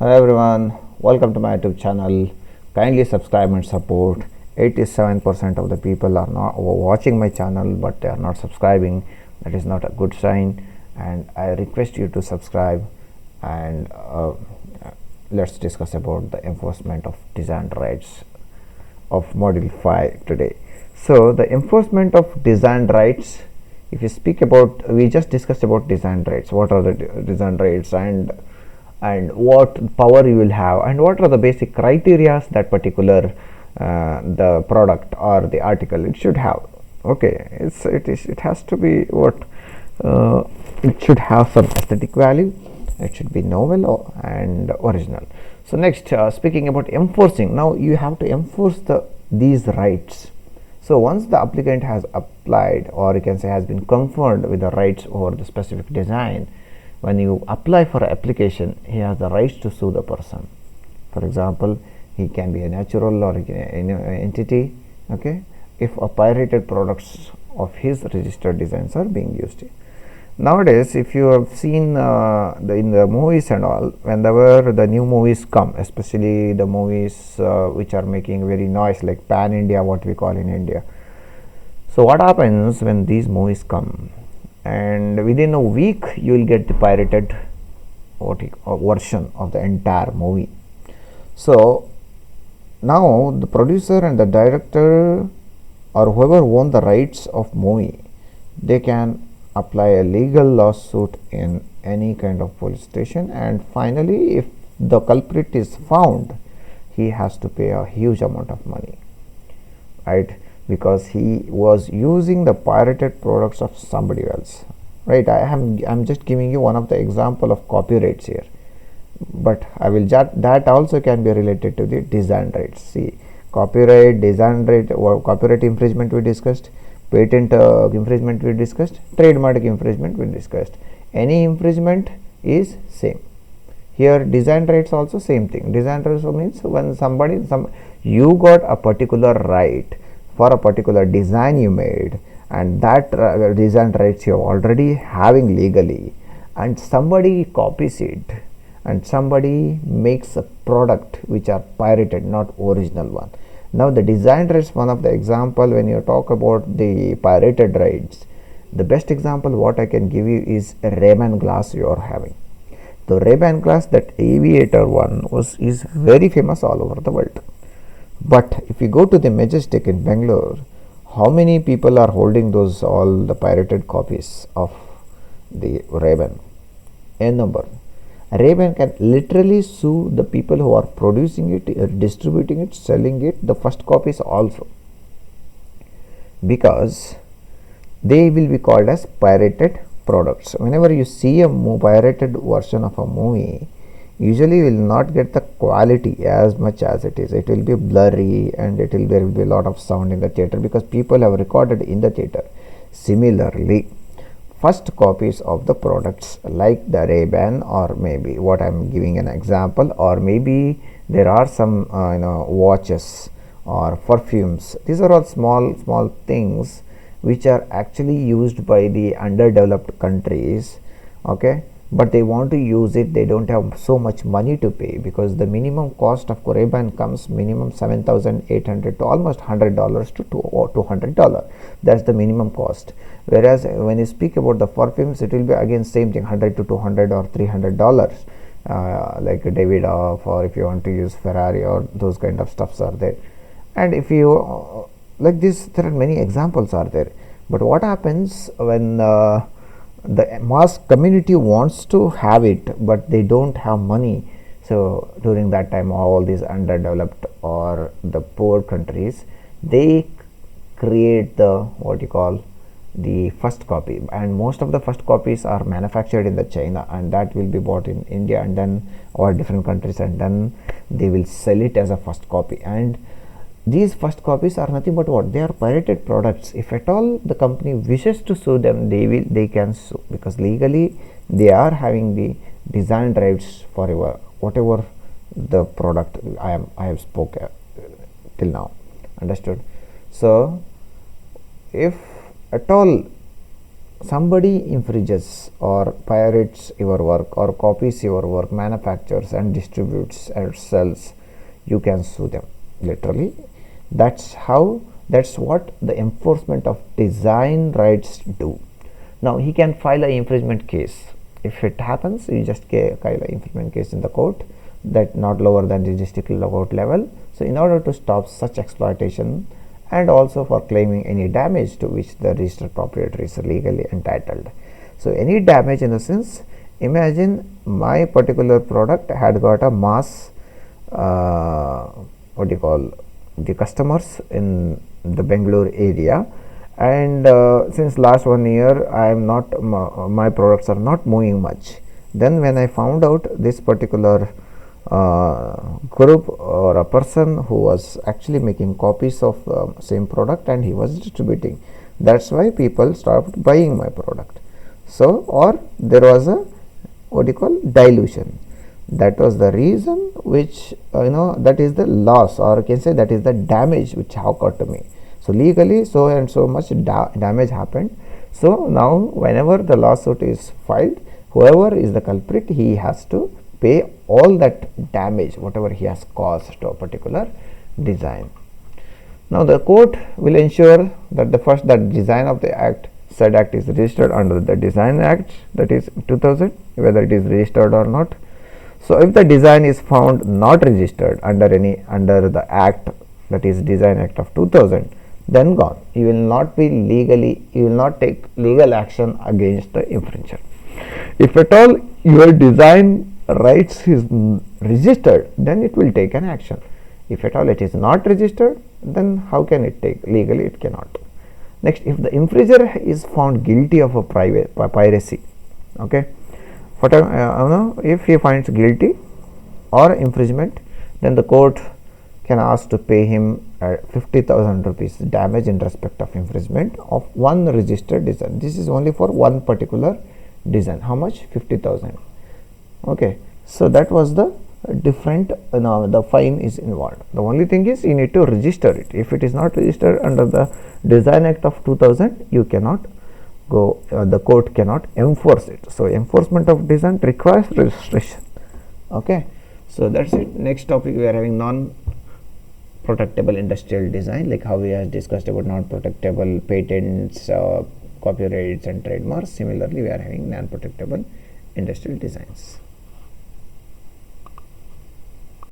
Hello everyone, welcome to my YouTube channel. Kindly subscribe and support. 87% of the people are not watching my channel, but they are not subscribing. That is not a good sign, and I request you to subscribe. And let's discuss about the enforcement of design rights of module 5 today. So the enforcement of design rights, if you speak about, we just discussed about design rights. What are the design rights, and what power you will have, and what are the basic criteria that particular the product or the article it should have. Okay, it has to be what it should have some aesthetic value, it should be novel and original. So next, speaking about enforcing, now you have to enforce these rights. So once the applicant has applied, or you can say has been conferred with the rights over the specific design, when you apply for an application, he has the rights to sue the person. For example, he can be a natural or an entity, okay, if a pirated products of his registered designs are being used. Nowadays, if you have seen in the movies and all, whenever the new movies come, especially the movies which are making very noise, like pan India, what we call in India. So what happens when these movies come, and within a week you will get the pirated version of the entire movie. So now the producer and the director or whoever own the rights of movie, they can apply a legal lawsuit in any kind of police station, and finally if the culprit is found, he has to pay a huge amount of money, right? Because he was using the pirated products of somebody else, right? I'm just giving you one of the example of copyrights here, but I will that also can be related to the design rights. See, copyright, design right, or copyright infringement we discussed, patent infringement we discussed, trademark infringement we discussed. Any infringement is same. Here design rights also same thing. Design rights means when you got a particular right for a particular design you made, and that design rights you are already having legally, and somebody copies it and somebody makes a product which are pirated, not original one. Now the design rights, one of the example when you talk about the pirated rights, the best example what I can give you is a Ray-Ban glass you are having. The Ray-Ban glass, that aviator one is very famous all over the world. But if you go to the Majestic in Bangalore, how many people are holding those all the pirated copies of the Ray-Ban? A number. Ray-Ban can literally sue the people who are producing it, distributing it, selling it, the first copies also, because they will be called as pirated products. Whenever you see a pirated version of a movie, usually will not get the quality as much as it is. It will be blurry, and there will be a lot of sound in the theater because people have recorded in the theater. Similarly, first copies of the products like the Ray-Ban, or maybe what I am giving an example, or maybe there are some watches or perfumes. These are all small things which are actually used by the underdeveloped countries, okay, but they want to use it. They don't have so much money to pay, because the minimum cost of Ray-Ban comes minimum $7,800 to almost $100 to $200. That's the minimum cost. Whereas when you speak about the perfumes, it will be again same thing, $100 to $200 or $300, like Davidoff, or if you want to use Ferrari, or those kind of stuffs are there. And if you like this, there are many examples are there. But what happens when the mass community wants to have it, but they don't have money? So during that time, all these underdeveloped or the poor countries, they create the what you call the first copy, and most of the first copies are manufactured in the China, and that will be bought in India, and then or different countries, and then they will sell it as a first copy. And these first copies are nothing but what? They are pirated products. If at all the company wishes to sue them, they can sue, because legally they are having the design rights for whatever the product I have spoke till now. Understood? So if at all somebody infringes or pirates your work or copies your work, manufactures and distributes and sells, you can sue them literally. That's what the enforcement of design rights do. Now he can file an infringement case. If it happens, you just file an infringement case in the court, that not lower than the district court level. So in order to stop such exploitation, and also for claiming any damage to which the registered proprietor is legally entitled. So any damage in the sense, imagine my particular product had got a mass what do you call, the customers in the Bangalore area, and since last 1 year I am not my products are not moving much. Then when I found out this particular group or a person who was actually making copies of same product and he was distributing, that's why people stopped buying my product. So or there was a what do you call, dilution. That was the reason which that is the loss, or you can say that is the damage which occurred to me. So legally so and so much damage happened. So now whenever the lawsuit is filed, whoever is the culprit, he has to pay all that damage whatever he has caused to a particular design. Now the court will ensure that the first, that design of the act, said act is registered under the Design Act, that is 2000, whether it is registered or not. So if the design is found not registered under the act, that is Design Act of 2000, then gone. You will not take legal action against the infringer. If at all your design rights is registered, then it will take an action. If at all it is not registered, then how can it take? Legally it cannot. Next, if the infringer is found guilty of a piracy, okay, if he finds guilty or infringement, then the court can ask to pay him 50,000 rupees damage in respect of infringement of one registered design. This is only for one particular design. How much? 50,000. Okay, so that was the different, the fine is involved. The only thing is you need to register it. If it is not registered under the Design Act of 2000, you cannot go, the court cannot enforce it. So enforcement of design requires registration. Okay, so that's it. Next topic we are having non-protectable industrial design, like how we have discussed about non-protectable patents, copyrights and trademarks. Similarly, we are having non-protectable industrial designs.